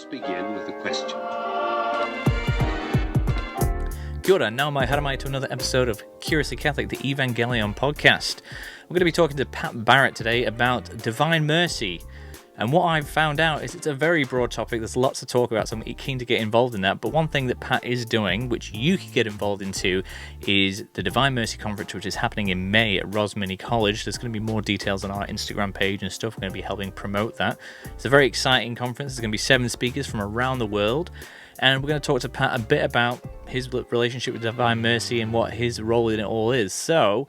Let's begin with a question. Kia ora, nau mai haramai to another episode of Curiously Catholic, the Evangelion podcast. We're going to be talking to Pat Barett today about Divine Mercy. And what I've found out is it's a very broad topic. There's lots to talk about, so I'm keen to get involved in that. But one thing that Pat is doing, which you can get involved into, is the Divine Mercy Conference, which is happening in May at Rosmini College. There's going to be more details on our Instagram page and stuff. We're going to be helping promote that. It's a very exciting conference. There's going to be 7 speakers from around the world. And we're going to talk to Pat a bit about his relationship with Divine Mercy and what his role in it all is. So,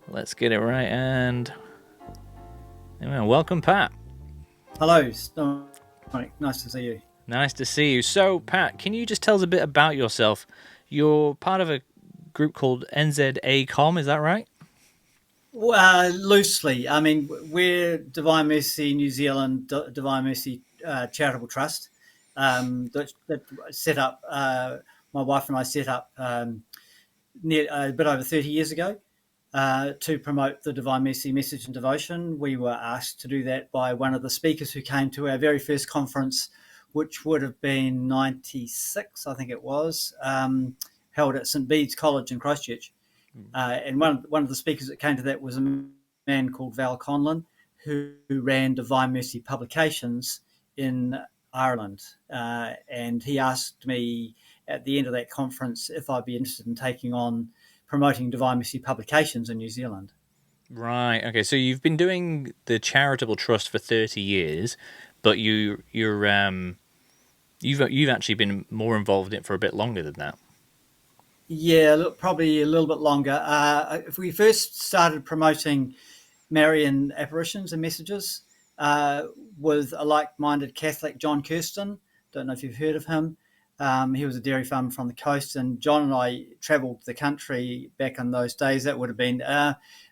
let's get it right. And welcome, Pat. Hello, nice to see you. Nice to see you. So, Pat, can you just tell us a bit about yourself? You're part of a group called NZACOM, is that right? Well, loosely. I mean, we're Divine Mercy New Zealand, Divine Mercy Charitable Trust that set up, my wife and I set up a bit over 30 years ago. To promote the Divine Mercy message and devotion. We were asked to do that by one of the speakers who came to our very first conference, which would have been 96, I think it was, held at St. Bede's College in Christchurch. And one of the speakers that came to that was a man called Val Conlon, who ran Divine Mercy Publications in Ireland. And he asked me at the end of that conference if I'd be interested in taking on promoting Divine Mercy Publications in New Zealand. Right. Okay. So you've been doing the charitable trust for 30 years, but you've actually been more involved in it for a bit longer than that. Yeah, look, probably a little bit longer. If we first started promoting Marian apparitions and messages with a like-minded Catholic, John Kirsten. Don't know if you've heard of him. He was a dairy farmer from the coast, and John and I travelled the country back in those days. That would have been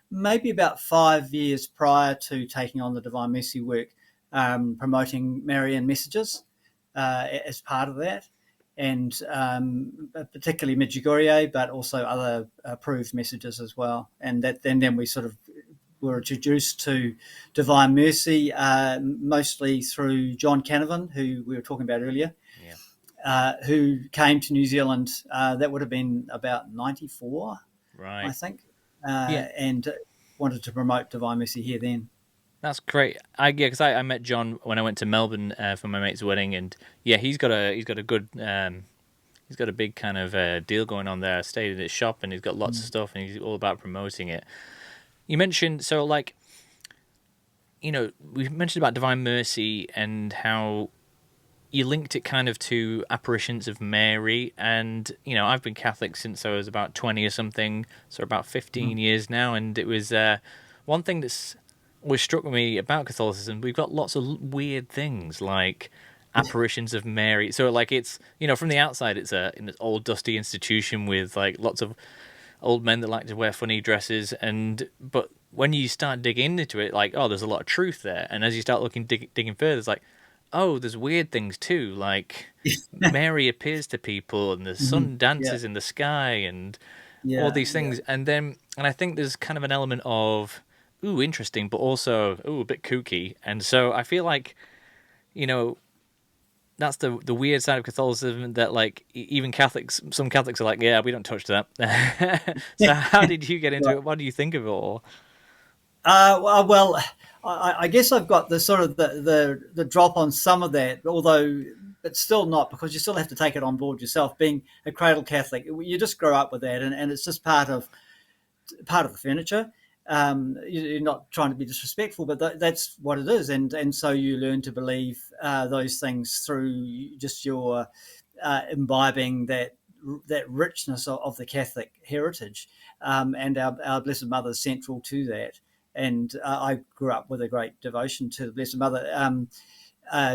maybe about 5 years prior to taking on the Divine Mercy work, promoting Marian messages as part of that, and particularly Medjugorje, but also other approved messages as well. And then we sort of were introduced to Divine Mercy mostly through John Canavan, who we were talking about earlier. Who came to New Zealand, that would have been about 94, right? I think, and wanted to promote Divine Mercy here then. That's great. Because I met John when I went to Melbourne for my mate's wedding, and he's got a good he's got a big kind of deal going on there. I stayed at his shop, and he's got lots of stuff, and he's all about promoting it. You mentioned we mentioned about Divine Mercy and how you linked it kind of to apparitions of Mary, and I've been Catholic since I was about 20 or something, so about 15 years now, and it was one thing that's always struck me about Catholicism. We've got lots of weird things like apparitions of Mary. So like it's from the outside it's an old dusty institution with like lots of old men that like to wear funny dresses, but when you start digging into it, like there's a lot of truth there, and as you start digging further, it's like there's weird things too, like Mary appears to people and the sun dances in the sky and all these things. And I think there's kind of an element of, interesting, but also, a bit kooky. And so I feel like, that's the weird side of Catholicism that like even some Catholics are like, we don't touch that. So how did you get into it? What do you think of it all? Well, I guess I've got the sort of the drop on some of that, although it's still not, because you still have to take it on board yourself. Being a cradle Catholic, you just grow up with that, and it's just part of the furniture. You're not trying to be disrespectful, but that's what it is, and so you learn to believe those things through just your imbibing that richness of the Catholic heritage, and our Blessed Mother is central to that. And I grew up with a great devotion to the Blessed Mother,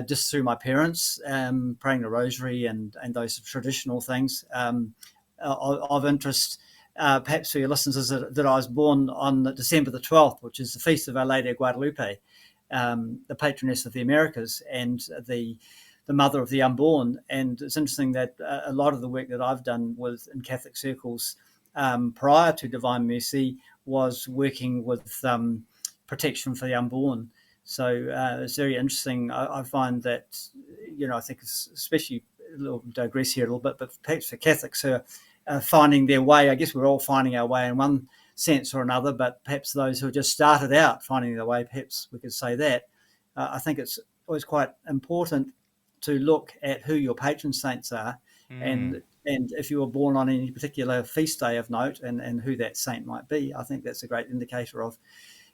just through my parents, praying the Rosary and those traditional things of interest. Perhaps for your listeners, is that I was born on December the 12th, which is the feast of Our Lady of Guadalupe, the patroness of the Americas and the mother of the unborn. And it's interesting that a lot of the work that I've done in Catholic circles prior to Divine Mercy was working with protection for the unborn. So it's very interesting. I find that, I think especially, a little digress here a little bit, but perhaps for Catholics who are finding their way, I guess we're all finding our way in one sense or another, but perhaps those who just started out finding their way, perhaps we could say that. I think it's always quite important to look at who your patron saints are, Mm. and if you were born on any particular feast day of note, and who that saint might be. I think that's a great indicator of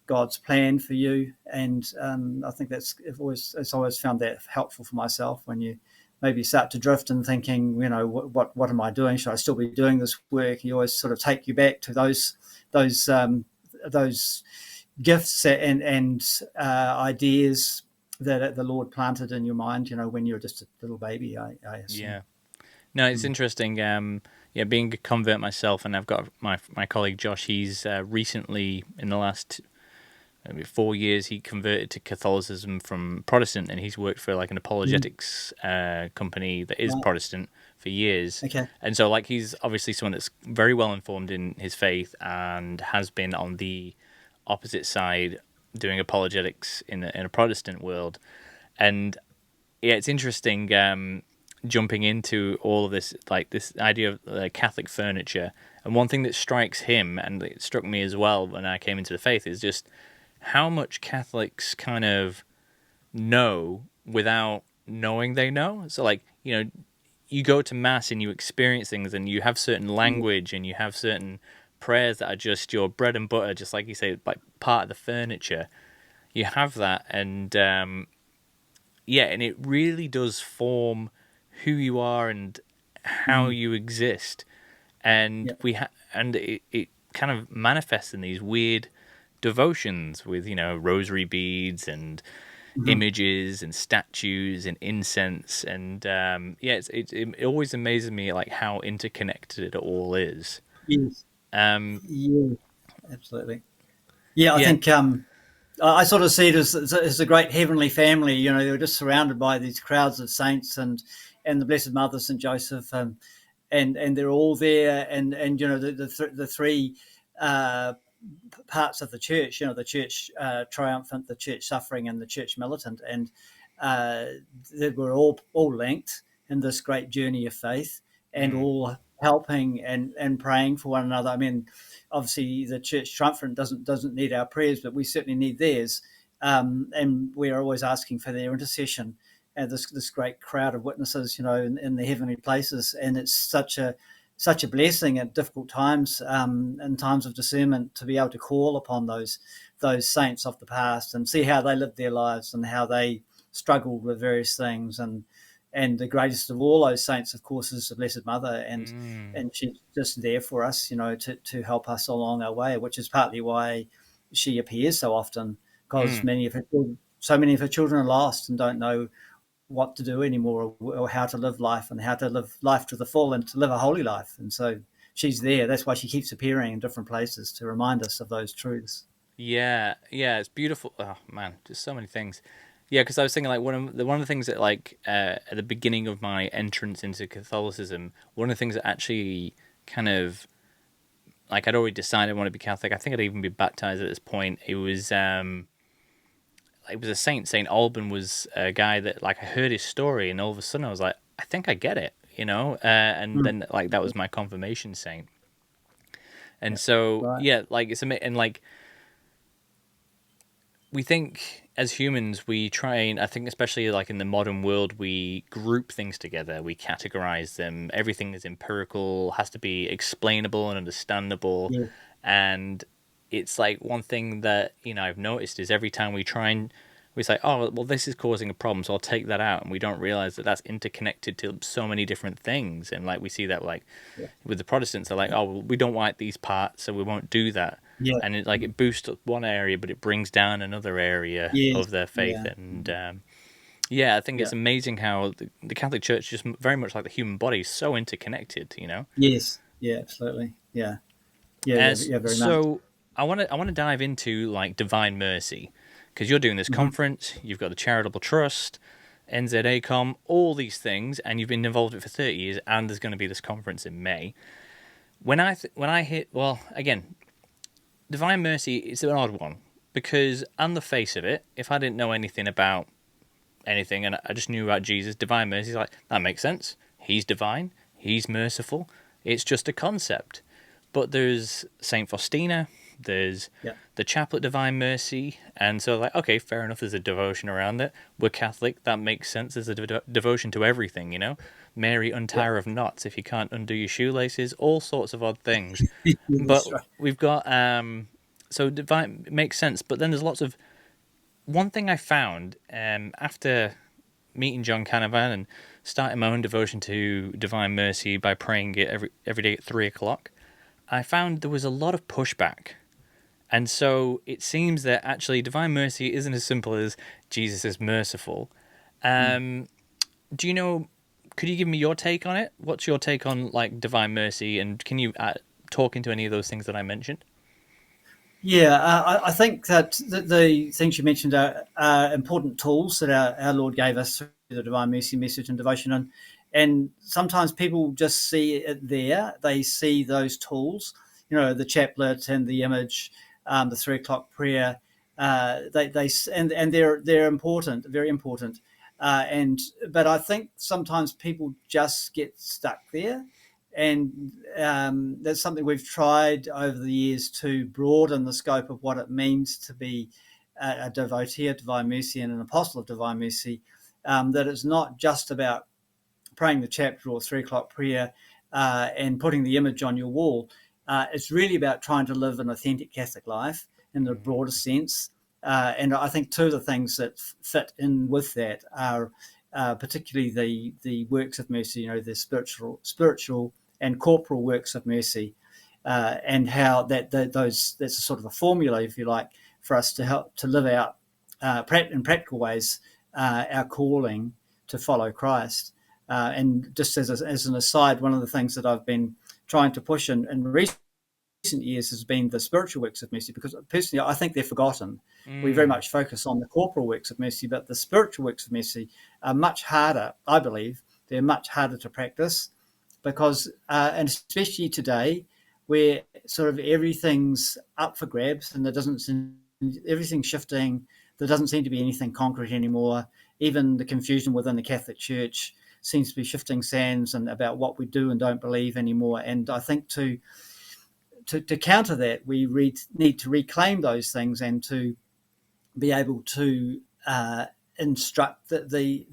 God's plan for you. And I think it's always found that helpful for myself when you maybe start to drift and thinking, what am I doing? Should I still be doing this work? You always sort of take you back to those those gifts and ideas that the Lord planted in your mind, when you're just a little baby, I assume. Yeah. No, it's interesting. Yeah, being a convert myself, and I've got my colleague Josh. He's recently, in the last maybe 4 years, he converted to Catholicism from Protestant, and he's worked for like an Mm. apologetics company that is Right. Protestant for years. Okay. And so, like, he's obviously someone that's very well informed in his faith and has been on the opposite side doing apologetics in a Protestant world. And yeah, it's interesting jumping into all of this, like this idea of Catholic furniture. And one thing that strikes him, and it struck me as well when I came into the faith, is just how much Catholics kind of know without knowing they know. So, like, you go to mass and you experience things, and you have certain Yeah. language, and you have certain prayers that are just your bread and butter, just like you say, like part of the furniture. You have that, and yeah, and it really does form who you are and how Mm. you exist. And Yeah. it kind of manifests in these weird devotions with rosary beads and Mhm. images and statues and incense, and yeah, it always amazes me like how interconnected it all is. Yes. um Yeah. Absolutely. Yeah, I yeah. think I sort of see it as a great heavenly family. They're just surrounded by these crowds of saints and the Blessed Mother, Saint Joseph, and they're all there, and the three uh, parts of the church. The church triumphant, the church suffering, and the church militant, and uh, that we're all linked in this great journey of faith, and Mm, all helping and praying for one another. I mean, obviously the church triumphant doesn't need our prayers, but we certainly need theirs, and we are always asking for their intercession. And this great crowd of witnesses, in the heavenly places, and it's such a blessing at difficult times, in times of discernment, to be able to call upon those saints of the past and see how they lived their lives and how they struggled with various things. And the greatest of all those saints, of course, is the Blessed Mother, and mm, and she's just there for us, to help us along our way, which is partly why she appears so often, because mm. so many of her children are lost and don't know what to do anymore, or how to live life, and how to live life to the full, and to live a holy life. And so she's there. That's why she keeps appearing in different places to remind us of those truths. Yeah, yeah, it's beautiful. Oh man, just so many things. Yeah, because I was thinking like one of the things that like at the beginning of my entrance into Catholicism, one of the things that actually kind of like I'd already decided I want to be Catholic. I think I'd even be baptized at this point. It was a saint. Saint Alban was a guy that like I heard his story, and all of a sudden I was like, I think I get it, and Mm. then like that was my confirmation saint. And so Right. yeah, like and like we think as humans we try and I think especially like in the modern world we group things together, we categorize them, everything is empirical, has to be explainable and understandable. Yeah. And it's like one thing that I've noticed is every time we say, oh well, this is causing a problem, so I'll take that out, and we don't realize that that's interconnected to so many different things. And like we see that like Yeah. with the Protestants, they're like, oh well, we don't like these parts, so we won't do that. Yeah. And it boosts up one area, but it brings down another area Yes. of their faith. Yeah. And yeah, I think Yeah. it's amazing how the Catholic Church, just very much like the human body, is so interconnected. Yes. Yeah. Absolutely. Yeah. Yeah. Yeah. As Yeah. Very much. so, I want to dive into like Divine Mercy, because you're doing this Hmm. conference. You've got the Charitable Trust, NZACOM, all these things, and you've been involved in it for 30 years. And there's going to be this conference in May. When I hit, well, again, Divine Mercy, it's an odd one. because on the face of it, if I didn't know anything about anything and I just knew about Jesus, divine mercy, is like, that makes sense. He's divine, he's merciful. It's just a concept. But there's Saint Faustina, there's Yeah. the Chaplet Divine Mercy, and so like, okay, fair enough, there's a devotion around it. We're Catholic, that makes sense. There's a devotion to everything, you know? Mary, untie Yeah. her of knots if you can't undo your shoelaces, all sorts of odd things. But That's right. we've got, so divine makes sense, but then there's lots of, one thing I found after meeting John Canavan and starting my own devotion to Divine Mercy by praying it every day at 3 o'clock, I found there was a lot of pushback. And so it seems that actually Divine Mercy isn't as simple as Jesus is merciful. Mm. Do you know, could you give me your take on it? What's your take on like Divine Mercy, and can you talk into any of those things that I mentioned? Yeah, I think that the things you mentioned are important tools that our Lord gave us through the Divine Mercy message and devotion. And sometimes people just see it there. They see those tools, the chaplet and the image, the 3 o'clock prayer. And they're important, very important. But I think sometimes people just get stuck there, and that's something we've tried over the years to broaden the scope of what it means to be a devotee of Divine Mercy and an apostle of Divine Mercy. That it's not just about praying the chapter or 3 o'clock prayer and putting the image on your wall. It's really about trying to live an authentic Catholic life in the broader sense. And I think two of the things that fit in with that are particularly the works of mercy, the spiritual and corporal works of mercy, and how that's a sort of a formula, if you like, for us to help to live out in practical ways our calling to follow Christ. And just as an aside, one of the things that I've been trying to push in recent years has been the spiritual works of mercy, because personally I think they're forgotten. We very Mm. much focus on the corporal works of mercy, but the spiritual works of mercy are much harder, I believe. They're much harder to practice because, and especially today, where sort of everything's up for grabs and everything's shifting. There doesn't seem to be anything concrete anymore. Even the confusion within the Catholic Church seems to be shifting sands and about what we do and don't believe anymore. And I think to counter that, we need to reclaim those things and to be able to instruct the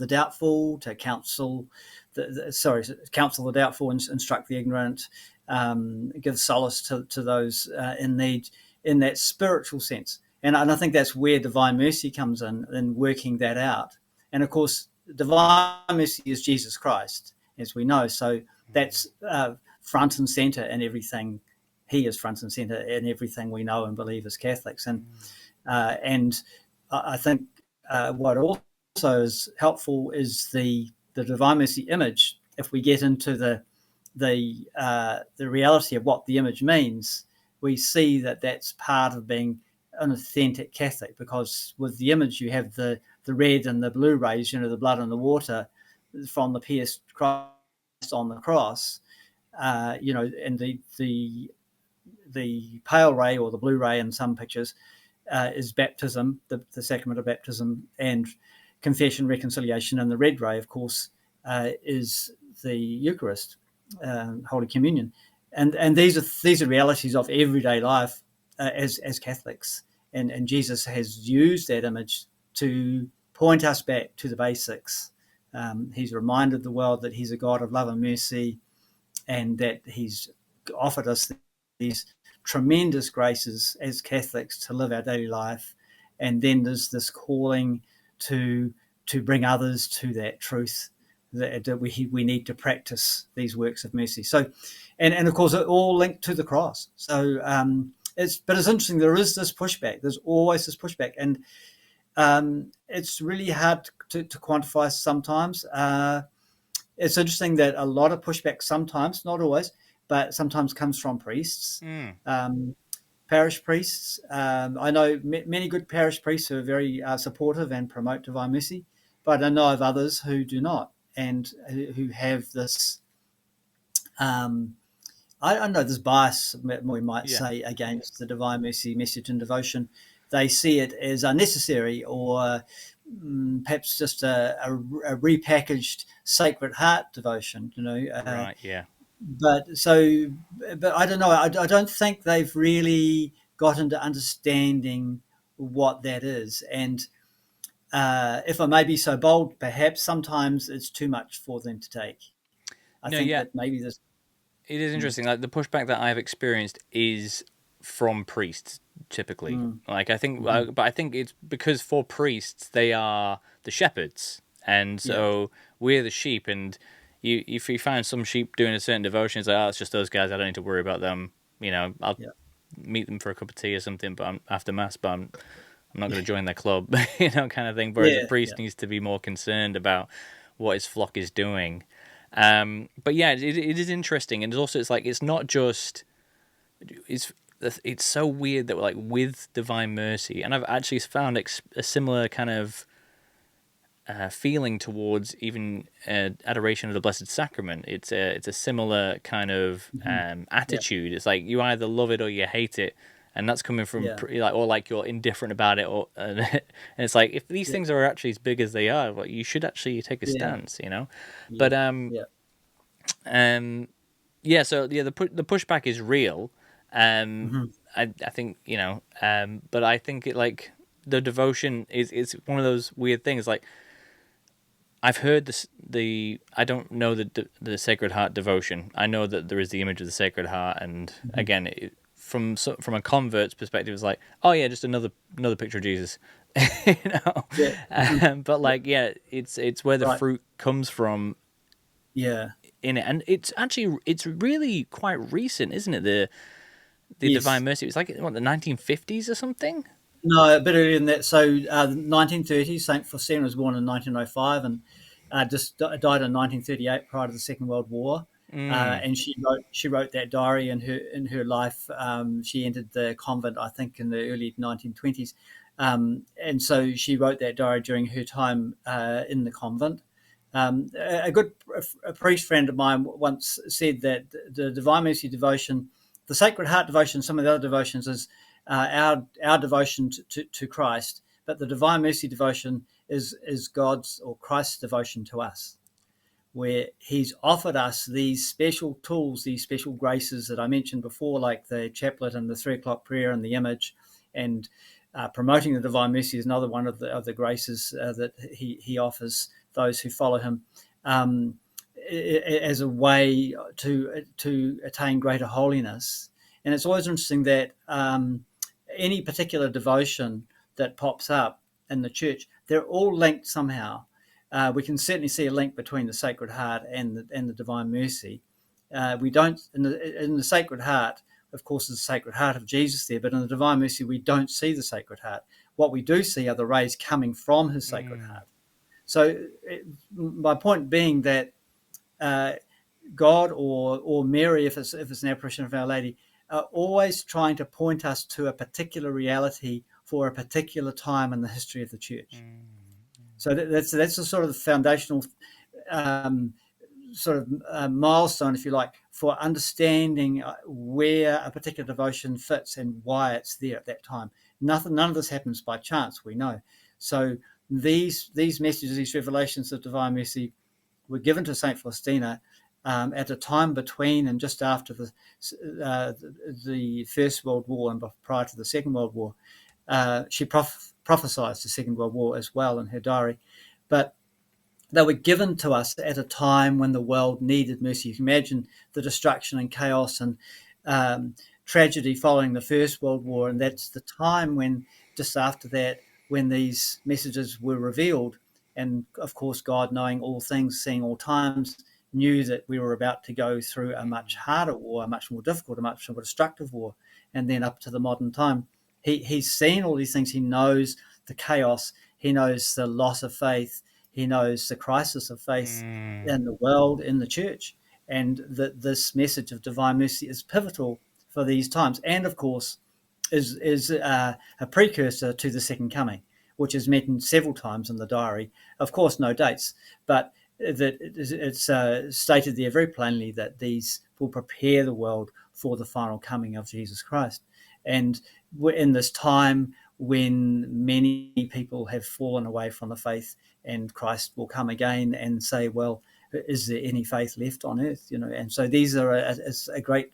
doubtful, to counsel the doubtful, and instruct the ignorant, give solace to those in need in that spiritual sense. And I think that's where Divine Mercy comes in working that out. And of course, Divine Mercy is Jesus Christ, as we know. So that's front and center in everything. He is front and center in everything we know and believe as Catholics. And I think what also is helpful is the Divine Mercy image. If we get into the reality of what the image means, we see that that's part of being an authentic Catholic, because with the image you have the red and the blue rays, the blood and the water from the pierced Christ on the cross, and the pale ray or the blue ray in some pictures is baptism, the sacrament of baptism, and confession, reconciliation, and the red ray, of course, is the Eucharist, Holy Communion, and these are realities of everyday life as Catholics, and Jesus has used that image to point us back to the basics. He's reminded the world that he's a God of love and mercy, and that he's offered us these tremendous graces as Catholics to live our daily life. And then there's this calling to bring others to that truth, that we need to practice these works of mercy. So, and of course, it all linked to the cross. So it's interesting. There is this pushback. There's always this pushback, and it's really hard to quantify sometimes. It's interesting that a lot of pushback sometimes, not always, but sometimes comes from priests, Mm. parish priests. I know many good parish priests who are very supportive and promote Divine Mercy, but I know of others who do not, and who have this I don't know, there's bias, we might Yeah. say, against the Divine Mercy message and devotion. They see it as unnecessary, or perhaps just a repackaged Sacred Heart devotion, Right. Yeah. but so, but I don't know. I don't think they've really got into understanding what that is. And if I may be so bold, perhaps sometimes it's too much for them to take. I No. think Yeah. that maybe this. It is Mm, interesting. Like the pushback that I've experienced is from priests typically. mm, Like I think, mhm. but I think it's because for priests they are the shepherds, and Yeah, so we're the sheep. And if you find some sheep doing a certain devotion, it's like, oh, it's just those guys. I don't need to worry about them. I'll yeah, meet them for a cup of tea or something, but after mass, but I'm not going to join their club, kind of thing. Whereas a yeah, yeah, priest needs to be more concerned about what his flock is doing. But yeah, it is interesting, and it's like it's not just it's it's so weird that like with Divine Mercy, and I've actually found a similar kind of feeling towards even adoration of the Blessed Sacrament. It's a similar kind of mhm, yeah, attitude. It's like you either love it or you hate it, and that's coming from yeah, like or like you're indifferent about it, or and it's like if these yeah, things are actually as big as they are, well, you should actually take a yeah, stance. yeah, But yeah. um, yeah. So yeah, the pushback is real. Um, Hmm. I think but I think it like the devotion is one of those weird things like I've heard the I don't know the Sacred Heart devotion. I know that there is the image of the Sacred Heart, and Hmm. again, from a convert's perspective, it's like, oh yeah, just another picture of Jesus, you know. Yeah, hmm, But yeah, like, yeah, it's where the right. fruit comes from Yeah, in it, and it's really quite recent, isn't it? The Divine yes. Mercy. It was like what the 1950s or something. No, a bit earlier than that. So, 1930s, Saint Faustina was born in 1905 and just died in 1938 prior to the Second World War. Mm, And she wrote that diary in her life. She entered the convent, I think, in the early 1920s, and so she wrote that diary during her time in the convent. A good a priest friend of mine once said that the Divine Mercy devotion, the Sacred Heart devotion, some of the other devotions is our devotion to Christ, but the Divine Mercy devotion is God's or Christ's devotion to us, where He's offered us these special tools, these special graces that I mentioned before, like the chaplet and the 3 o'clock prayer and the image, and promoting the Divine Mercy is another one of the graces that He offers those who follow Him. Um, as a way to attain greater holiness, and it's always interesting that any particular devotion that pops up in the church, they're all linked somehow. We can certainly see a link between the Sacred Heart and the Divine Mercy. We don't in the Sacred Heart, of course, is the Sacred Heart of Jesus there, but in the Divine Mercy we don't see the Sacred Heart. What we do see are the rays coming from His Sacred mm, Heart. So, my point being that uh, God or Mary, if it's an apparition of Our Lady, are always trying to point us to a particular reality for a particular time in the history of the church. So that's a sort of foundational um, sort of milestone, if you like, for understanding where a particular devotion fits and why it's there at that time. None of this happens by chance, we know. So these messages, these revelations of divine mercy, were given to Saint Faustina at a time between and just after uh, the First World War and prior to the Second World War. She prophesied the Second World War as well in her diary, but they were given to us at a time when the world needed mercy. You can imagine the destruction and chaos and um, tragedy following the First World War, and that's the time when, just after that, when these messages were revealed. And of course, God, knowing all things, seeing all times, knew that we were about to go through a much harder war, a much more difficult, a much more destructive war, and then up to the modern time. He's seen all these things. He knows the chaos. He knows the loss of faith. He knows the crisis of faith mm, in the world, in the church, and that this message of divine mercy is pivotal for these times. And of course, is a precursor to the second coming, which is mentioned several times in the diary. Of course, no dates, but that it's stated there very plainly that these will prepare the world for the final coming of Jesus Christ. And we're in this time when many people have fallen away from the faith, and Christ will come again and say, well, is there any faith left on earth? And so these are a great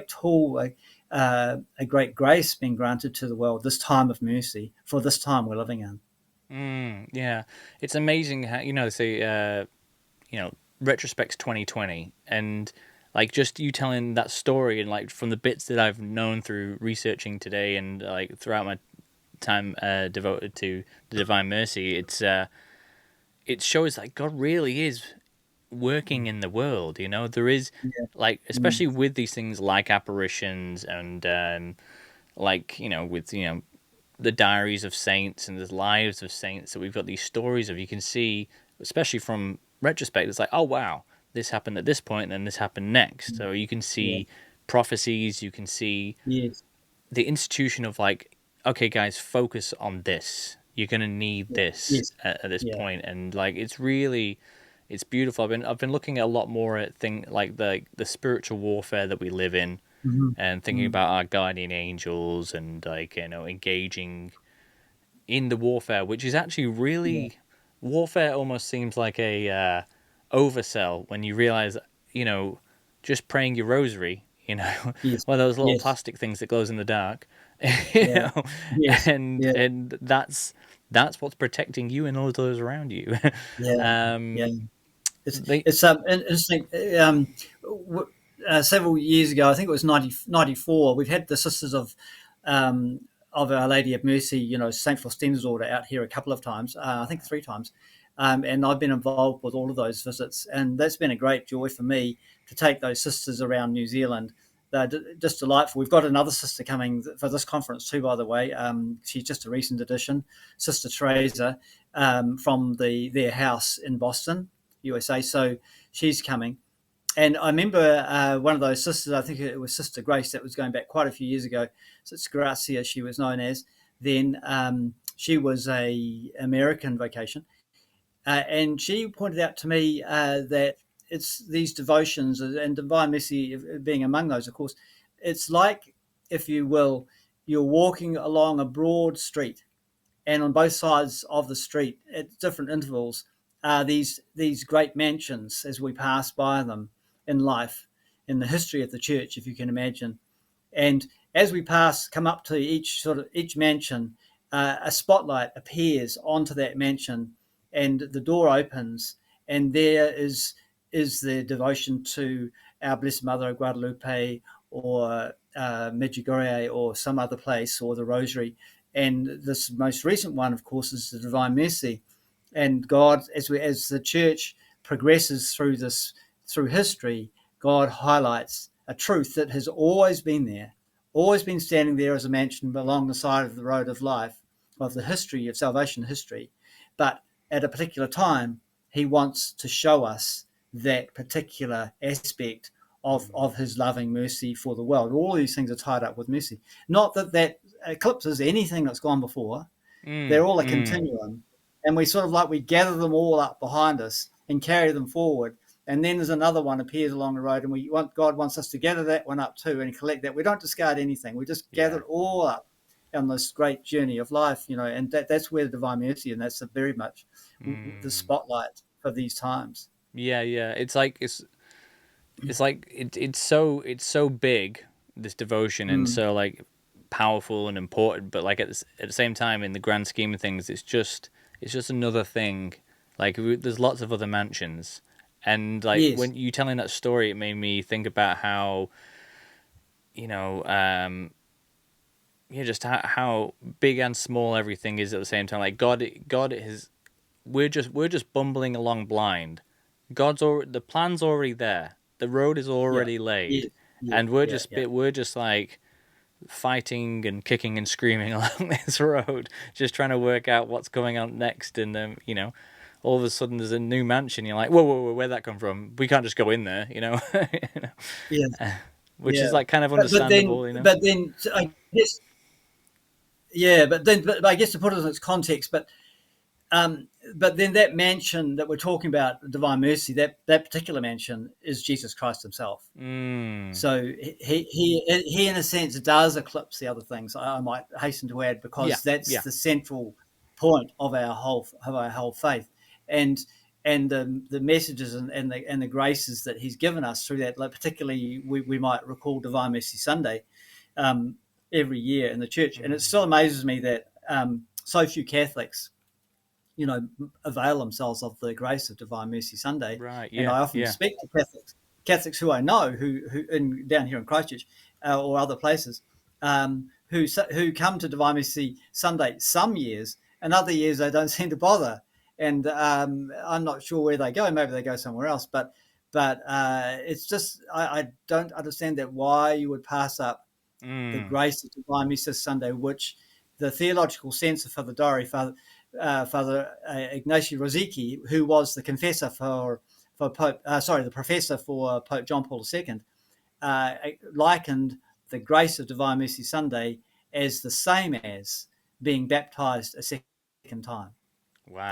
tool, a great grace being granted to the world, this time of mercy for this time we're living in. Yeah, it's amazing how say retrospect's 2020, and like just you telling that story, and like from the bits that I've known through researching today, and like throughout my time devoted to the Divine Mercy, it shows like God really is working in the world. There is like, especially with these things like apparitions and like with the diaries of saints and the lives of saints that we've got these stories of. You can see, especially from retrospect, it's like, oh wow, this happened at this point and then this happened next. So you can see prophecies, you can see the institution of like, okay guys, focus on this, you're gonna need this at this point. And like it's beautiful. I've been looking a lot more at like the spiritual warfare that we live in, and thinking about our guardian angels, and like engaging in the warfare, which is actually really warfare. Almost seems like a oversell when you realize just praying your rosary, one of those little plastic things that glows in the dark, and that's what's protecting you and all those around you. It's interesting. Several years ago, I think it was 94, we've had the Sisters of Our Lady of Mercy, St. Faustine's Order, out here a couple of times, I think 3 times. And I've been involved with all of those visits. And that's been a great joy for me to take those sisters around New Zealand. They're just delightful. We've got another sister coming for this conference too, by the way. She's just a recent addition, Sister Teresa, from their house in Boston, USA. So she's coming. And I remember one of those sisters, I think it was Sister Grace, that was going back quite a few years ago. Sister Gracia, she was known as. Then she was a American vocation. And she pointed out to me that it's these devotions, and Divine Mercy being among those, of course, it's like, if you will, you're walking along a broad street, and on both sides of the street at different intervals are these great mansions as we pass by them in life, in the history of the church, if you can imagine. And as we come up to each mansion, a spotlight appears onto that mansion, and the door opens, and there is the devotion to our Blessed Mother of Guadalupe, or Medjugorje, or some other place, or the Rosary. And this most recent one, of course, is the Divine Mercy. And God, as the church progresses through history, God highlights a truth that has always been there, always been standing there as a mansion along the side of the road of life, of the history of salvation history. But at a particular time, he wants to show us that particular aspect of his loving mercy for the world. All these things are tied up with mercy. Not that eclipses anything that's gone before. They're all a continuum. And we gather them all up behind us and carry them forward. And then there's another one appears along the road, and God wants us to gather that one up too and collect that. We don't discard anything. We just gather it all up on this great journey of life, and that's where the Divine Mercy, and that's very much the spotlight for these times. Yeah. It's so big, this devotion, and so like powerful and important. But like at the same time, in the grand scheme of things, it's just another thing. Like there's lots of other mansions, and like when you telling that story, it made me think about how, just how big and small everything is at the same time. Like God is, we're just bumbling along blind. The plan's already there. The road is already laid, and we're just like fighting and kicking and screaming along this road, just trying to work out what's going on next. And all of a sudden there's a new mansion. You're like, whoa, where'd that come from? We can't just go in there, which is like kind of understandable, But then I guess, but I guess to put it in its context, but But then that mansion that we're talking about, Divine Mercy, that particular mansion is Jesus Christ himself. Mm. So he in a sense does eclipse the other things. I might hasten to add, Yeah, because that's yeah. the central point of our whole faith, and the messages and the graces that he's given us through that. Like particularly, we might recall Divine Mercy Sunday every year in the church, and it still amazes me that so few Catholics, avail themselves of the grace of Divine Mercy Sunday. Right, And yeah, I often yeah. speak to Catholics who I know who down here in Christchurch or other places, who come to Divine Mercy Sunday some years, and other years they don't seem to bother. And I'm not sure where they go. Maybe they go somewhere else. But it's just I don't understand that why you would pass up the Mm. grace of Divine Mercy Sunday, which the theological censor for the diary, Father Ignacio Rosicky, who was the confessor for Pope, the professor for Pope John Paul II, likened the grace of Divine Mercy Sunday as the same as being baptized a second time.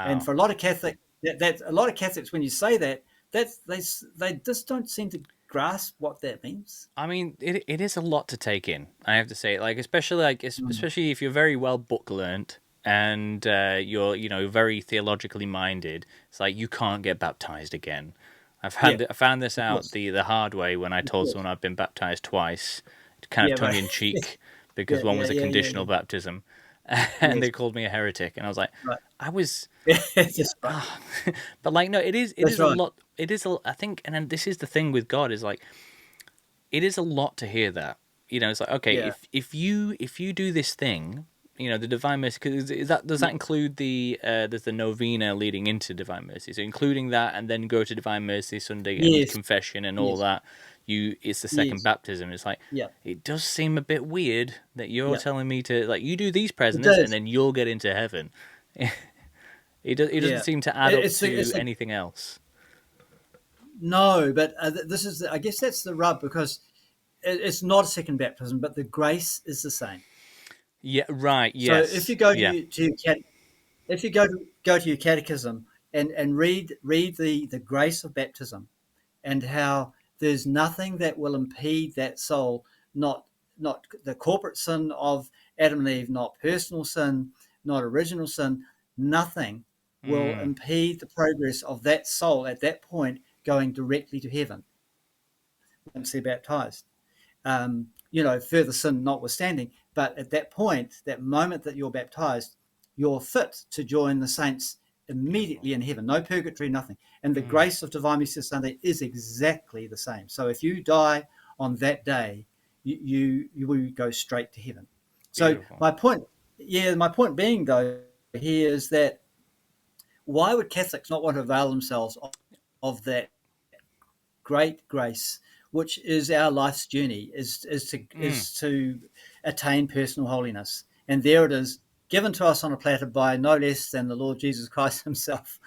And Wow. for a lot of Catholics, that a lot of Catholics, when you say that, they just don't seem to grasp what that means. I mean, it is a lot to take in. I have to say, Mm. especially if you're very well book learnt and you're very theologically minded. It's like you can't get baptized again. Yeah, I found this of out course, the hard way when I of told course. someone I've been baptized twice, kind of Yeah, tongue right. in cheek, Yeah, because one yeah, was a yeah, yeah, conditional yeah. baptism, and Yes, they called me a heretic, and I was like, right. I was. That's right. But like no, it That's is a right. lot. It is I think, and then this is the thing with God is like it is a lot to hear that. It's like okay, Yeah. if you do this thing, the Divine Mercy. Cause is that does that include there's the novena leading into Divine Mercy? So including that, and then go to Divine Mercy Sunday and Yes. confession and all Yes. that. It's the second Yes. baptism. It's like Yeah. it does seem a bit weird that you're Yeah. telling me to like you do these It presents and does. then you'll get into heaven. It doesn't Yeah. seem to add up It's to the anything else. no, but this is I guess that's the rub, because it's not a second baptism, but the grace is the same. Yeah. Right. So if you Yes. go Yeah. to your if you go to your catechism and read the grace of baptism, and how there's nothing that will impede that soul, not the corporate sin of Adam and Eve, not personal sin, not original sin, nothing will Mm, impede the progress of that soul at that point going directly to heaven once they're baptized. Further sin notwithstanding, but at that point, that moment that you're baptized, you're fit to join the saints beautiful. immediately in heaven. No purgatory, nothing. And the Mm, grace of Divine Mercy Sunday is exactly the same. So if you die on that day, you will go straight to heaven. So beautiful. my point being though here is that why would Catholics not want to avail themselves of that great grace, which is our life's journey, Mm, is to attain personal holiness. And there it is, given to us on a platter by no less than the Lord Jesus Christ Himself,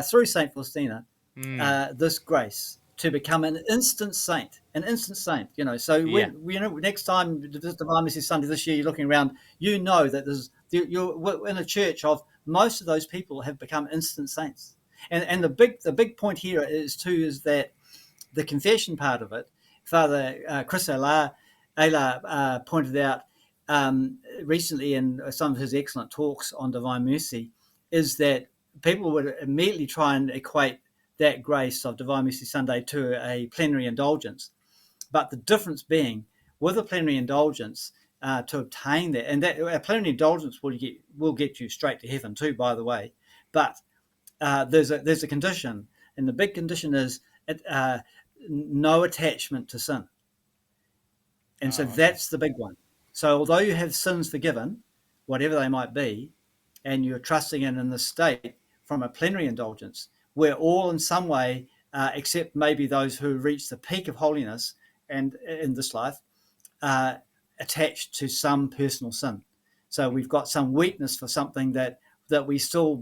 through Saint Faustina, mm, this grace to become an instant saint, an instant saint. So yeah. when next time this Divine Mercy Sunday this year, you're looking around, that you're in a church of most of those people have become instant saints. And the big point here is that the confession part of it, Father Chris Ayla pointed out recently in some of his excellent talks on Divine Mercy, is that people would immediately try and equate that grace of Divine Mercy Sunday to a plenary indulgence. But the difference being, with a plenary indulgence, to obtain that, and that a plenary indulgence will get you straight to heaven too, by the way. But there's a condition, and the big condition is no attachment to sin. And so Oh, okay. that's the big one. So although you have sins forgiven, whatever they might be, and you're trusting in the state from a plenary indulgence, we're all in some way, except maybe those who reach the peak of holiness and in this life, uh, attached to some personal sin. So we've got some weakness for something that we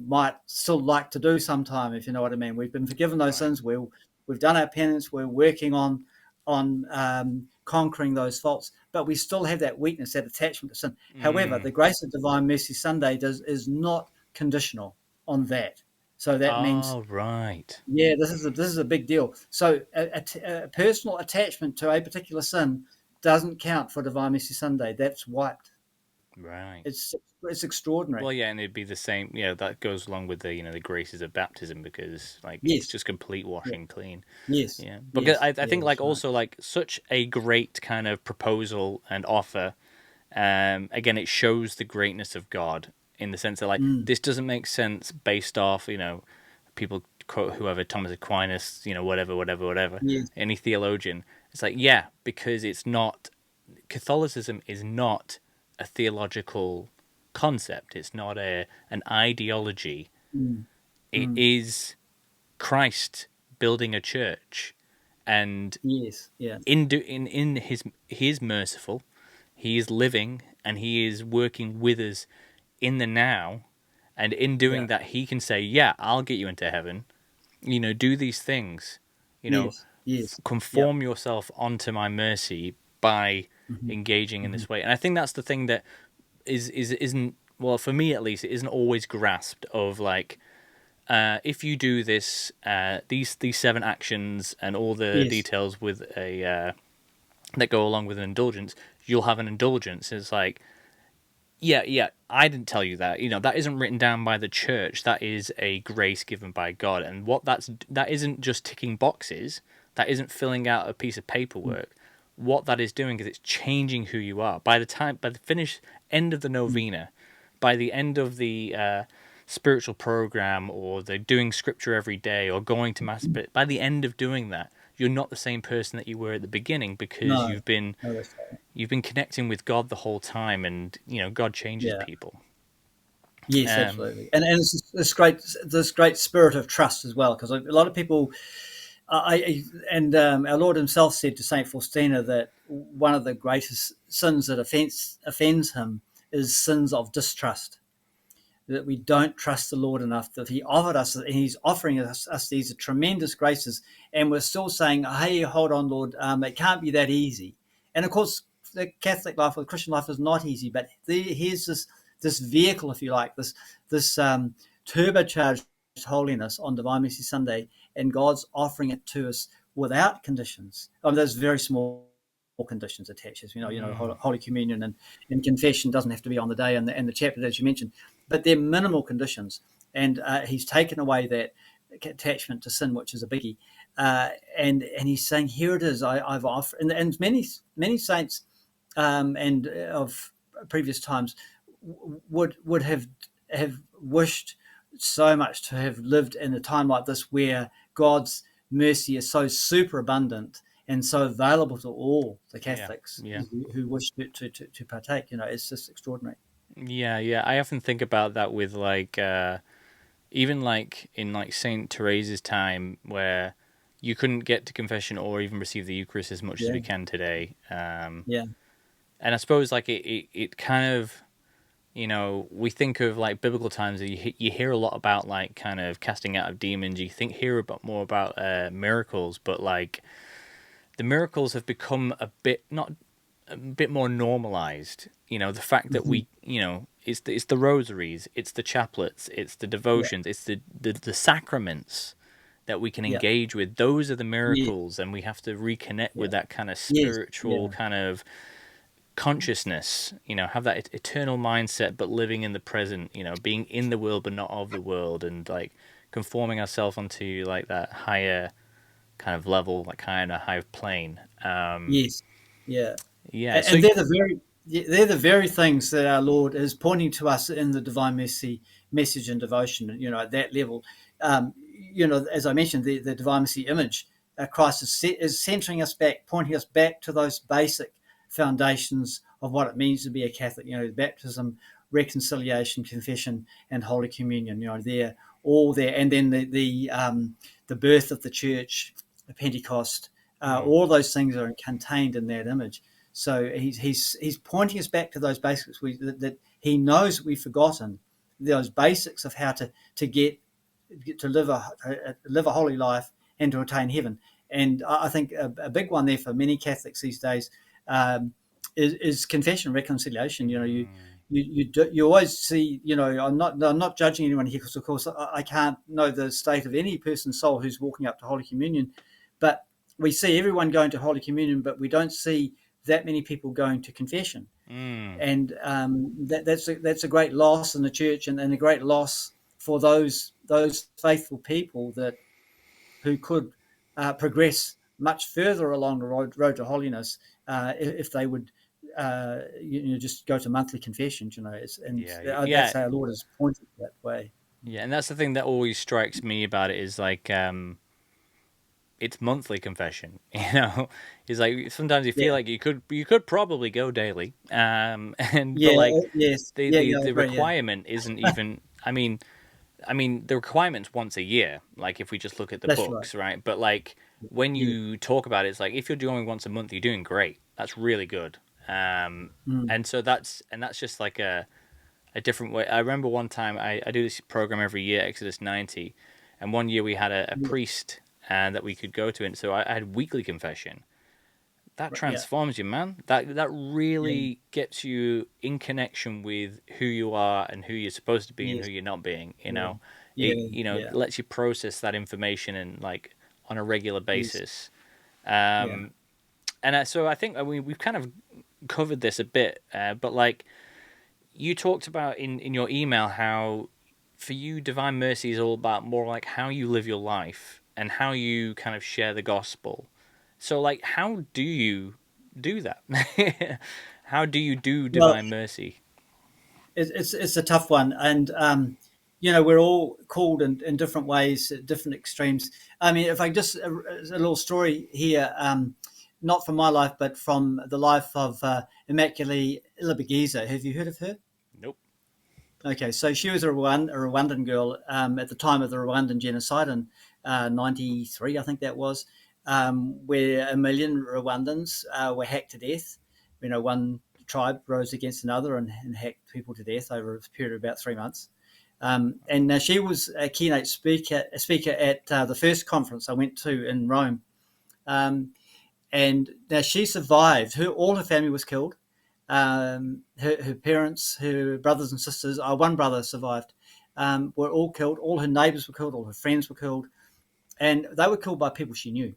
might still like to do sometime, if you know what I mean. We've been forgiven those Right. sins. We've done our penance. We're working on conquering those faults, but we still have that weakness, that attachment to sin. However, Mm, the grace of Divine Mercy Sunday is not conditional. on that. So that means, Oh, right. yeah, this is a big deal. So a personal attachment to a particular sin doesn't count for Divine Mercy Sunday. That's wiped. Right. It's extraordinary. Well, yeah, and it'd be the same. Yeah, that goes along with the the graces of baptism because like it's Yes. just complete Yeah. washing clean. Yes. Yeah, because Yes. I Yeah. think like That's right. also like such a great kind of proposal and offer. Again, it shows the greatness of God in the sense that like Mm. this doesn't make sense based off people quote whoever Thomas Aquinas whatever whatever whatever Yes. any theologian. It's like yeah because it's not Catholicism is not a theological concept. It's not an ideology. Mm. It Mm. is Christ building a church, and Yes. Yeah. in his he is merciful, he is living, and he is working with us in the now, and in doing Yeah. that, he can say, "Yeah, I'll get you into heaven. Do these things. Yes. Yes. Yeah. Conform yourself onto my mercy by Hmm. engaging in Hmm. this way." And I think that's the thing that isn't well for me at least. It isn't always grasped of like if you do this, these seven actions and all the Yes. details with a that go along with an indulgence, you'll have an indulgence. It's like, yeah, yeah, I didn't tell you that. That isn't written down by the church. That is a grace given by God, and that isn't just ticking boxes. That isn't filling out a piece of paperwork. What that is doing is it's changing who you are. By the finish end of the Mm. novena, by the end of the spiritual program, or the doing scripture every day, or going to mass, but by the end of doing that, you're not the same person that you were at the beginning because No. No, that's right. you've been connecting with God the whole time, and God changes Yeah. people. Yes, Um, absolutely, and it's this great spirit of trust as well, because a lot of people, and our Lord Himself said to Saint Faustina that one of the greatest sins that offends Him is sins of distrust. That we don't trust the Lord enough, that He offered us, and He's offering us these tremendous graces, and we're still saying, "Hey, hold on, Lord, it can't be that easy." And of course, the Catholic life or the Christian life is not easy, but here's this vehicle, if you like, this turbocharged holiness on Divine Mercy Sunday, and God's offering it to us without conditions. There's very small conditions attached, as mm, Holy Communion and confession doesn't have to be on the day, and the chaplet, as you mentioned, but they're minimal conditions. And He's taken away that attachment to sin, which is a biggie. And He's saying, here it is. I've offered, and many saints and of previous times would have wished so much to have lived in a time like this, where God's mercy is so superabundant and so available to all the yeah, Catholics yeah, who wish to partake. It's just extraordinary. yeah, yeah. I often think about that with like even like in like Saint Teresa's time, where you couldn't get to confession or even receive the Eucharist as much as Yeah, we can today. yeah, And I suppose like it kind of we think of like biblical times. You hear a lot about like kind of casting out of demons. You hear about more about miracles, but like the miracles have become a bit not a bit more normalized. The fact that hmm, it's the rosaries, it's the chaplets, it's the yeah, devotions, it's the sacraments that we can yeah, engage with. Those are the yeah, miracles, and we have to reconnect yeah, with that kind of yes, spiritual yeah, kind of consciousness. Have that eternal mindset, but living in the present. Being in the world but not of the world, and like conforming ourselves onto like that higher kind of level, like kind of high plane. yes, yeah. Yeah. So And they're the very things that our Lord is pointing to us in the Divine Mercy message and devotion. At that level, as I mentioned, the Divine Mercy image, Christ is centering us back, pointing us back to those basic foundations of what it means to be a Catholic. Baptism, reconciliation, confession, and Holy Communion. They're all there, and then the birth of the Church, the Pentecost. mm, All those things are contained in that image. So he's pointing us back to those basics that he knows that we've forgotten, those basics of how to get to live a holy life and to attain heaven. And I think a big one there for many Catholics these days, is confession, reconciliation. you always see, I'm not judging anyone here, because of course I can't know the state of any person's soul who's walking up to Holy Communion, but we see everyone going to Holy Communion, but we don't see that many people going to confession. Mm. And that's a great loss in the church, and a great loss for those faithful people that who could progress much further along the road to holiness, if they would just go to monthly confessions. And Yeah, that's yeah, how our Lord has pointed that way. yeah, and that's the thing that always strikes me about it is like it's monthly confession. It's like sometimes you feel Yeah, like you could probably go daily, and but yeah, like yes, the yeah, the yeah, I the agree. Yeah, requirement isn't even. I mean, the requirement's once a year. Like if we just look at the that's right. books, right? But like when Yeah, you talk about it, it's like if you're doing once a month, you're doing great. That's really good. mm, And so that's just like a different way. I remember one time I do this program every year, Exodus 90, and one year we had a yeah, priest that we could go to, and so I had weekly confession. That right, yeah, transforms you, man. That yeah, really gets you in connection with who you are and who you're supposed to be and who yes, you're not being. yeah, It yeah, yeah, lets you process that information and like on a regular yes, basis. yeah. Um, so I think we've kind of covered this a bit, but like you talked about in your email how for you Divine Mercy is all about more like how you live your life and how you kind of share the gospel. So like how do you do that? How do you do Well, Divine Mercy? it's a tough one, and we're all called in different ways at different extremes. I mean, if I just a little story here, not from my life, but from the life of Immaculée Ilibagiza. Have you heard of her? Nope. Okay, so she was a Rwandan girl at the time of the Rwandan genocide in '93, I think that was, where 1 million Rwandans were hacked to death. One tribe rose against another and hacked people to death over a period of about 3 months. And she was a keynote speaker at the first conference I went to in Rome. Um, and now she survived. All her family was killed. Her parents, her brothers and sisters, one brother survived, were all killed. All her neighbours were killed. All her friends were killed. And they were killed by people she knew,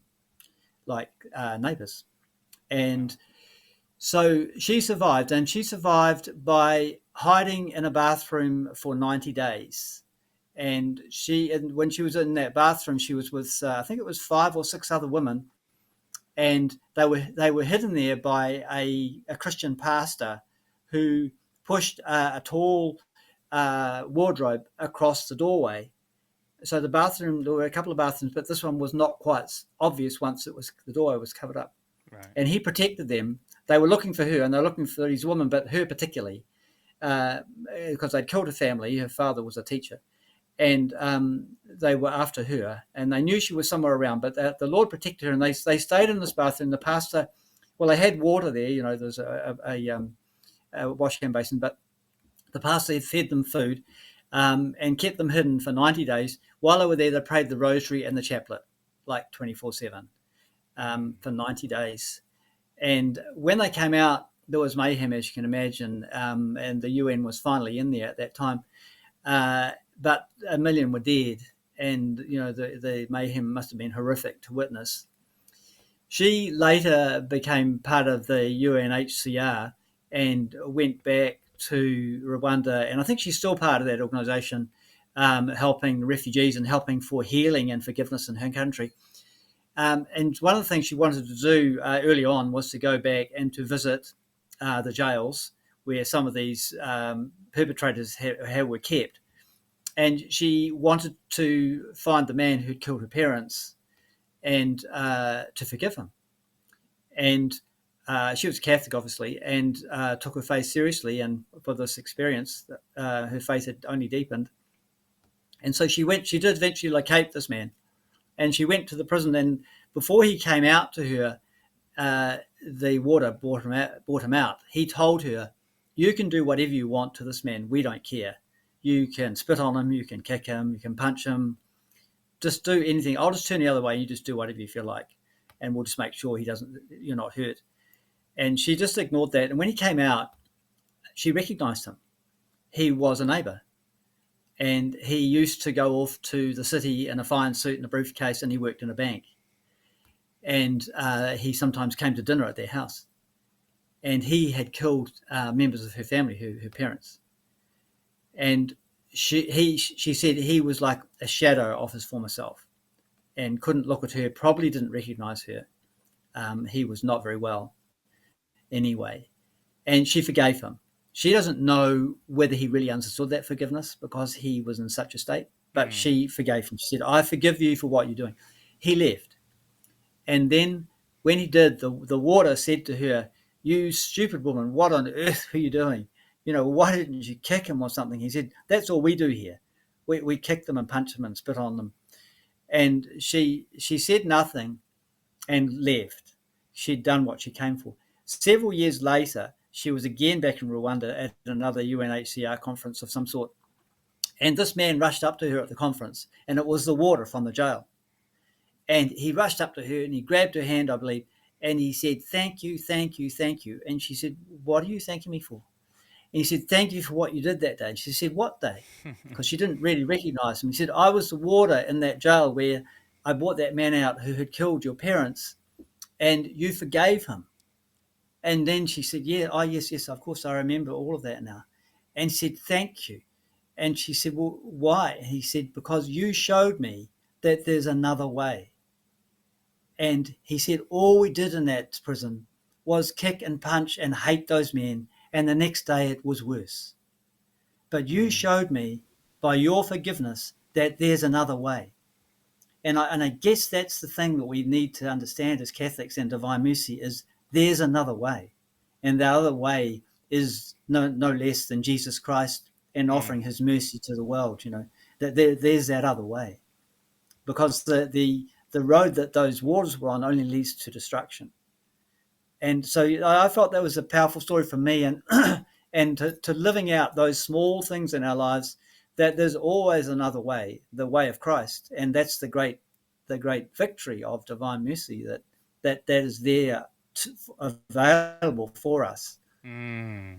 like neighbours. And so she survived, and she survived by hiding in a bathroom for 90 days. And when she was in that bathroom, she was with, I think it was 5 or 6 other women, and they were hidden there by a Christian pastor who pushed a tall wardrobe across the doorway. So the bathroom, there were a couple of bathrooms, but this one was not quite obvious once the doorway was covered up. Right. And he protected them. They were looking for her, and they were looking for these women, but her particularly, because they'd killed her family. Her father was a teacher, and they were after her, and they knew she was somewhere around. But the Lord protected her, and they stayed in this bathroom. The pastor, well, they had water there. There's a wash hand basin, but the pastor fed them food, and kept them hidden for 90 days. While they were there, they prayed the rosary and the chaplet, like 24/7, for 90 days. And when they came out, there was mayhem, as you can imagine, and the UN was finally in there at that time. But 1 million were dead, and the mayhem must have been horrific to witness. She later became part of the UNHCR and went back to Rwanda, and I think she's still part of that organisation, helping refugees and helping for healing and forgiveness in her country. And one of the things she wanted to do early on was to go back and to visit the jails where some of these perpetrators were kept. And she wanted to find the man who'd killed her parents and to forgive him. And she was Catholic, obviously, and took her faith seriously. And for this experience, her faith had only deepened. And so she went. She did eventually locate this man, and she went to the prison. And before he came out to her, the warder brought him out. He told her, "You can do whatever you want to this man. We don't care. You can spit on him. You can kick him. You can punch him. Just do anything. I'll just turn the other way. And you just do whatever you feel like, and we'll just make sure you're not hurt." And she just ignored that. And when he came out, she recognised him. he was a neighbour, and he used to go off to the city in a fine suit and a briefcase, and he worked in a bank. And he sometimes came to dinner at their house. And he had killed members of her family, her parents. And she said he was like a shadow of his former self, and couldn't look at her, probably didn't recognize her. He was not very well anyway. And she forgave him. She doesn't know whether he really understood that forgiveness because he was in such a state, but Mm. she forgave him. She said, I forgive you for what you're doing. He left. And then when he did, the water said to her, you stupid woman, what on earth were you doing? Why didn't you kick him or something? He said, that's all we do here. We kick them and punch them and spit on them. And she said nothing and left. She'd done what she came for. Several years later, she was again back in Rwanda at another UNHCR conference of some sort. And this man rushed up to her at the conference, and it was the warder from the jail. And he rushed up to her and he grabbed her hand, I believe, and he said, thank you, thank you, thank you. And she said, what are you thanking me for? And he said, thank you for what you did that day. And she said, what day? Because she didn't really recognize him. He said, I was the warder in that jail where I brought that man out who had killed your parents, and you forgave him. And then she said, yeah, oh, yes, yes, of course, I remember all of that now. And he said, thank you. And she said, well, why? And he said, because you showed me that there's another way. And he said, all we did in that prison was kick and punch and hate those men. And the next day it was worse. But you showed me by your forgiveness that there's another way. And I guess that's the thing that we need to understand as Catholics and Divine Mercy is there's another way. And the other way is no less than Jesus Christ and offering his mercy to the world, that there's that other way. Because the road that those wars were on only leads to destruction. And so I felt that was a powerful story for me, and and to living out those small things in our lives, that there's always another way, the way of Christ, and that's the great victory of Divine Mercy that is there available for us. Mm.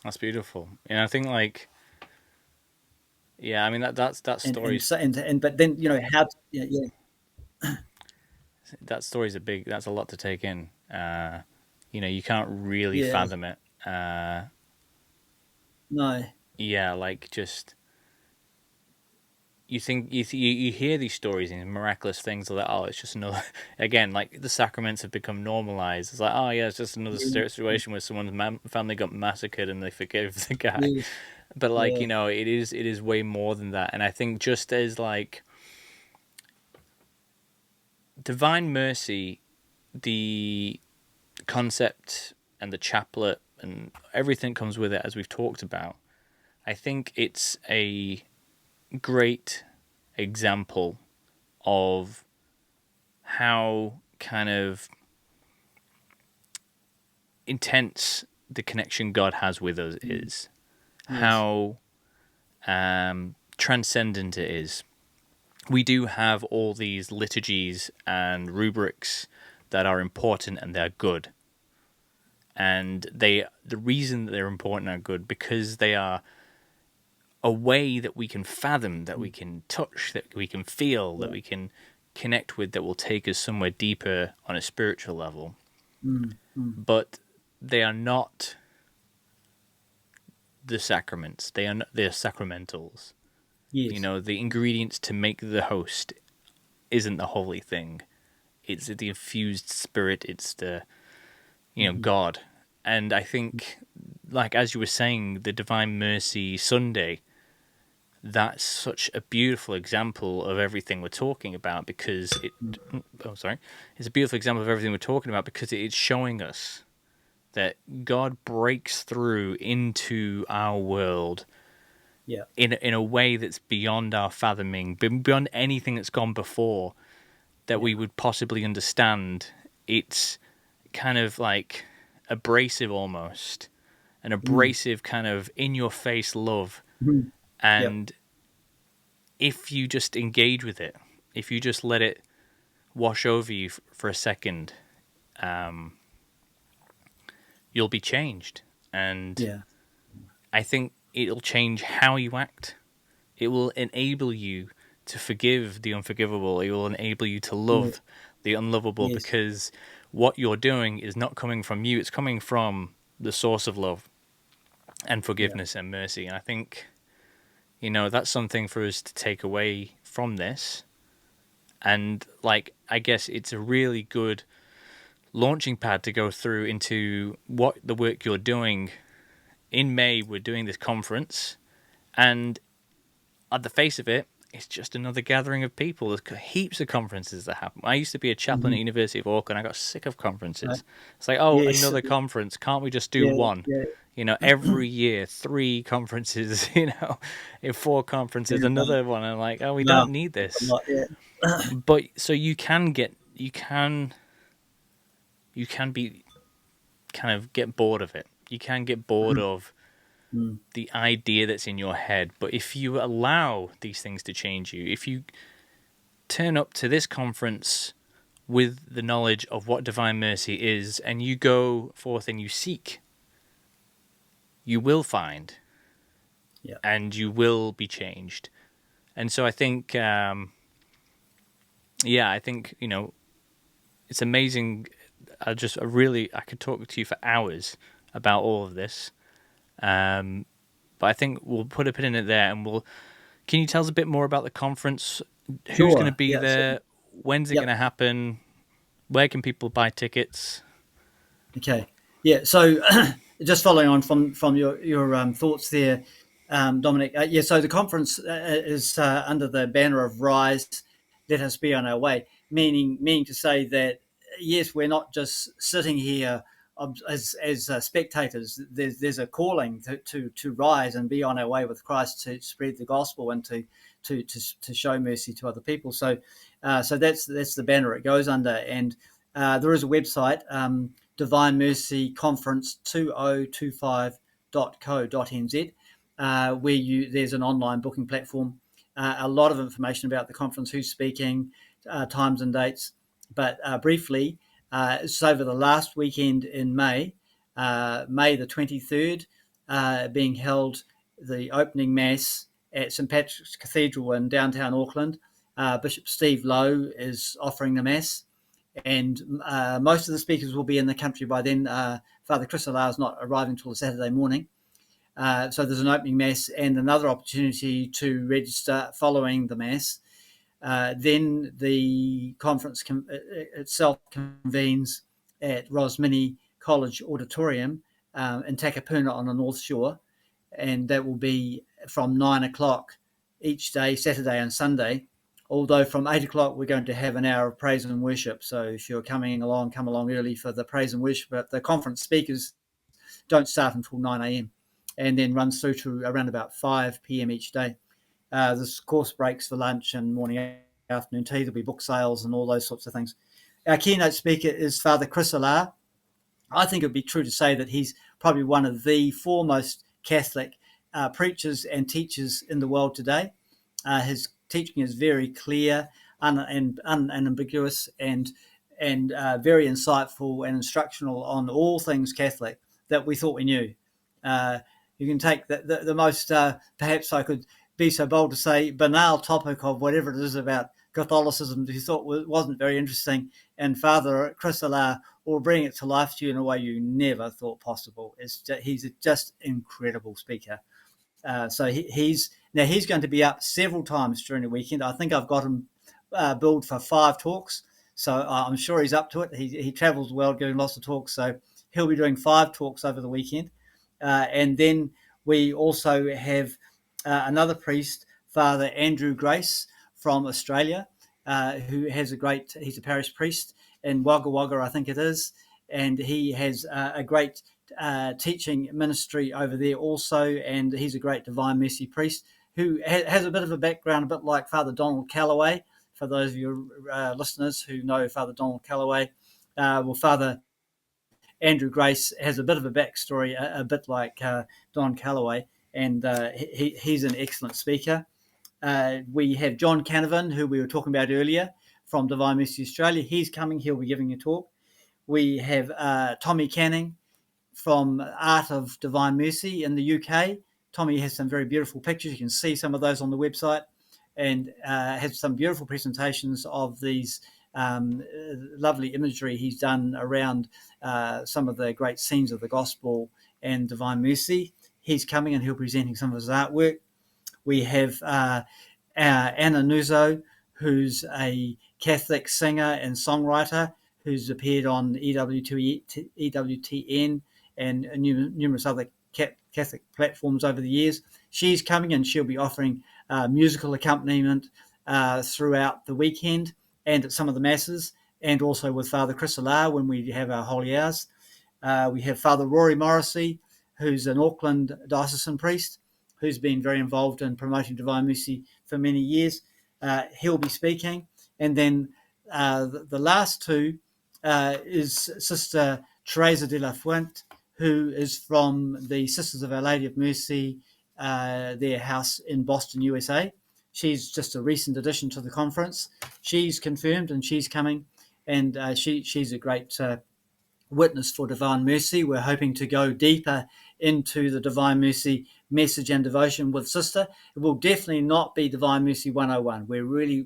That's beautiful. And I think yeah, I mean that story. But then how yeah. That story's that's a lot to take in. You can't really Yeah, fathom it. no, Yeah, just you think you hear these stories and miraculous things like, oh, it's just another. Again, like the sacraments have become normalized. It's like, oh yeah, it's just another yeah, situation where someone's family got massacred and they forgive the guy. yes, But yeah, it is way more than that. And I think just as Divine Mercy, the concept and the chaplet and everything comes with it, as we've talked about, I think it's a great example of how kind of intense the connection God has with us is, yes, how transcendent it is. We do have all these liturgies and rubrics that are important and they're good. And the reason that they're important and good because they are a way that we can fathom, that we can touch, that we can feel, that yeah, we can connect with, that will take us somewhere deeper on a spiritual level. mm, mm, But they are not the sacraments. They're sacramentals. yes, The ingredients to make the host isn't the holy thing. It's the infused spirit. It's the God. And I think, as you were saying, the Divine Mercy Sunday, that's such a beautiful example of everything we're talking about because it's a beautiful example of everything we're talking about because it's showing us that God breaks through into our world yeah, in a way that's beyond our fathoming, beyond anything that's gone before that yeah, we would possibly understand. It's kind of like abrasive almost, an mm, abrasive kind of in-your-face love. mm, yep, And if you just engage with it, if you just let it wash over you for a second, you'll be changed. And yeah, I think it'll change how you act. It will enable you to forgive the unforgivable. It will enable you to Yes. love the unlovable, Yes. because what you're doing is not coming from you. It's coming from the source of love and Yeah. forgiveness and mercy. And I think, that's something for us to take away from this. And like, I guess it's a really good launching pad to go through into what the work you're doing. In May, we're doing this conference, and at the face of it, it's just another gathering of people. There's heaps of conferences that happen. I used to be a chaplain Mm-hmm. at University of Auckland. I got sick of Right. conferences. It's like, oh, Yes. another conference. Can't we just do Yeah. one? Yeah. Every year, 3 conferences, in 4 conferences, Yeah. another one. I'm like, oh, we No. don't need It's a this. lot. Yeah. But so you can be kind of get bored of it. You can get bored of Mm. the idea that's in your head. But if you allow these things to change you, if you turn up to this conference with the knowledge of what divine mercy is, and you go forth and you seek, you will find, Yeah. and you will be changed. And so I think, I think, it's amazing. I could talk to you for hours about all of this. But I think we'll put a pin in it there, and can you tell us a bit more about the conference? Who's going to Sure. be Yeah. So, there? When's it going yep. to happen? Where can people buy tickets? Okay. Yeah. So, just following on from your thoughts there, Dominic. Yeah. So the conference is under the banner of Rise, Let Us Be on Our Way, meaning to say that yes, we're not just sitting here as spectators. There's a calling to rise and be on our way with Christ, to spread the gospel and to show mercy to other people. So that's the banner it goes under, and there is a website. Divine Mercy Conference 2025.co.nz, where there's an online booking platform, a lot of information about the conference, who's speaking, times and dates. But briefly, it's over the last weekend in May, May the 23rd, being held the opening mass at St Patrick's Cathedral in downtown Auckland. Bishop Steve Lowe is offering the mass, and most of the speakers will be in the country by then. Father Chris Allar is not arriving until the Saturday morning. So there's an opening mass and another opportunity to register following the mass. Then the conference itself convenes at Rosmini College Auditorium in Takapuna on the North Shore, and that will be from 9 o'clock each day, Saturday and Sunday. Although from 8 o'clock we're going to have an hour of praise and worship. So if you're coming along, come along early for the praise and worship. But the conference speakers don't start until 9 a.m. and then runs through to around about 5 p.m. each day. There's course breaks for lunch and morning, afternoon tea. There'll be book sales and all those sorts of things. Our keynote speaker is Father Chris Allar. I think it would be true to say that he's probably one of the foremost Catholic preachers and teachers in the world today. His teaching is very clear and unambiguous and very insightful and instructional on all things Catholic that we thought we knew. You can take the most, perhaps I could be so bold to say, banal topic of whatever it is about Catholicism that you thought wasn't very interesting, and Father Chris Allar will bring it to life to you in a way you never thought possible. He's just incredible speaker. So he's going to be up several times during the weekend. I think I've got him billed for 5 talks, so I'm sure he's up to it. He travels the world giving lots of talks, so he'll be doing 5 talks over the weekend. And then we also have another priest, Father Andrew Grace from Australia, who has he's a parish priest in Wagga Wagga, I think it is, and he has a great teaching ministry over there also, and he's a great Divine Mercy priest who has a bit of a background, a bit like Father Donald Calloway. For those of your listeners who know Father Donald Calloway, Father Andrew Grace has a bit of a backstory, a bit like Don Calloway, and he's an excellent speaker. We have John Canavan, who we were talking about earlier, from Divine Mercy Australia. He's coming. He'll be giving a talk. We have Tommy Canning from Art of Divine Mercy in the UK, Tommy has some very beautiful pictures. You can see some of those on the website, and has some beautiful presentations of these lovely imagery he's done around some of the great scenes of the gospel and Divine Mercy. He's coming and he'll be presenting some of his artwork. We have Anna Nuzzo, who's a Catholic singer and songwriter who's appeared on EWTN and numerous other Catholic platforms over the years. She's coming and she'll be offering musical accompaniment throughout the weekend and at some of the masses, and also with Father Chris Alar when we have our holy hours. We have Father Rory Morrissey, who's an Auckland diocesan priest who's been very involved in promoting Divine Mercy for many years. He'll be speaking. And then the last two is Sister Teresa de la Fuente, who is from the Sisters of Our Lady of Mercy, their house in Boston, USA. She's just a recent addition to the conference. She's confirmed and she's coming, and she's a great witness for Divine Mercy. We're hoping to go deeper into the Divine Mercy message and devotion with Sister. It will definitely not be Divine Mercy 101.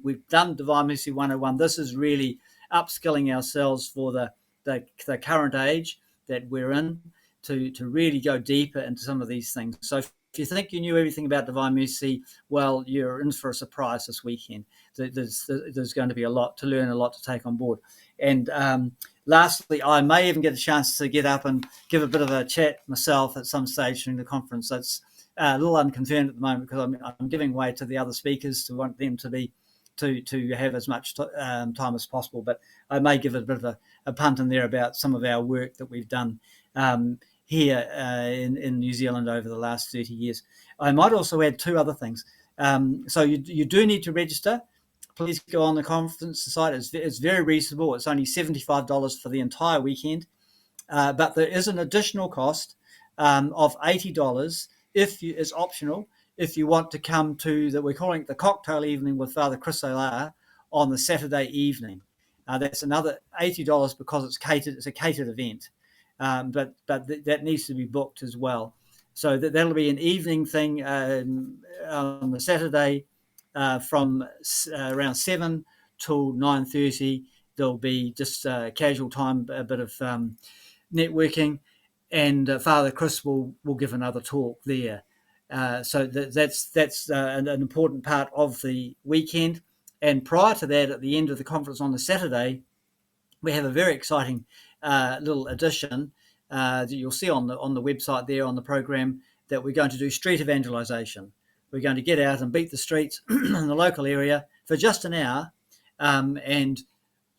We've done Divine Mercy 101. This is really upskilling ourselves for the current age that we're in to really go deeper into some of these things. So if you think you knew everything about Divine Mercy, well, you're in for a surprise this weekend. There's going to be a lot to learn, a lot to take on board. And lastly, I may even get a chance to get up and give a bit of a chat myself at some stage during the conference. That's a little unconfirmed at the moment because I'm giving way to the other speakers to want them to have as much time as possible. But I may give a bit of a punt in there about some of our work that we've done here in New Zealand over the last 30 years. I might also add two other things. So you do need to register. Please go on the conference site. It's very reasonable. It's only $75 for the entire weekend. But there is an additional cost of $80 it's optional if you want to come to we're calling it the cocktail evening with Father Chris Alar on the Saturday evening. That's another $80 because it's catered. It's a catered event, but that needs to be booked as well. So that'll be an evening thing on the Saturday from around 7 till 9:30. There'll be just casual time, a bit of networking, and Father Chris will give another talk there. So that's an important part of the weekend. And prior to that, at the end of the conference on the Saturday, we have a very exciting little addition that you'll see on the website there on the program, that we're going to do street evangelization. We're going to get out and beat the streets in the local area for just an hour and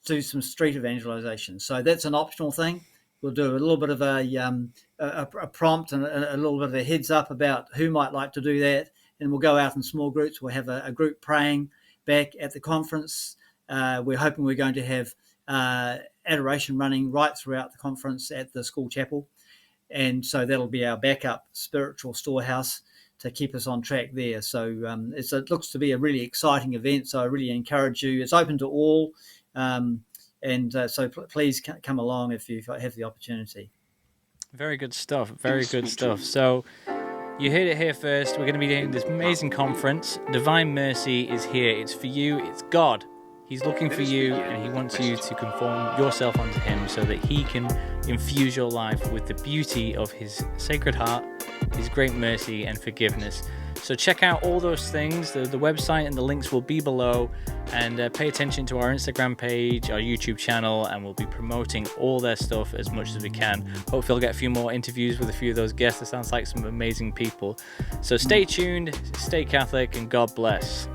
do some street evangelization. So that's an optional thing. We'll do a little bit of a prompt and a little bit of a heads up about who might like to do that. And we'll go out in small groups. We'll have a group praying back at the conference. We're hoping we're going to have adoration running right throughout the conference at the school chapel. And so that'll be our backup spiritual storehouse to keep us on track there. So it looks to be a really exciting event. So I really encourage you. It's open to all. So please come along if you have the opportunity. Very good stuff. Very good stuff. So you heard it here first. We're going to be doing this amazing conference. Divine Mercy is here. It's for you. It's God. He's looking for you, and he wants you to conform yourself unto him so that he can infuse your life with the beauty of his sacred heart, his great mercy and forgiveness. So check out all those things. The website and the links will be below, and pay attention to our Instagram page, our YouTube channel, and we'll be promoting all their stuff as much as we can. Hopefully I'll get a few more interviews with a few of those guests. It sounds like some amazing people. So stay tuned, stay Catholic, and God bless.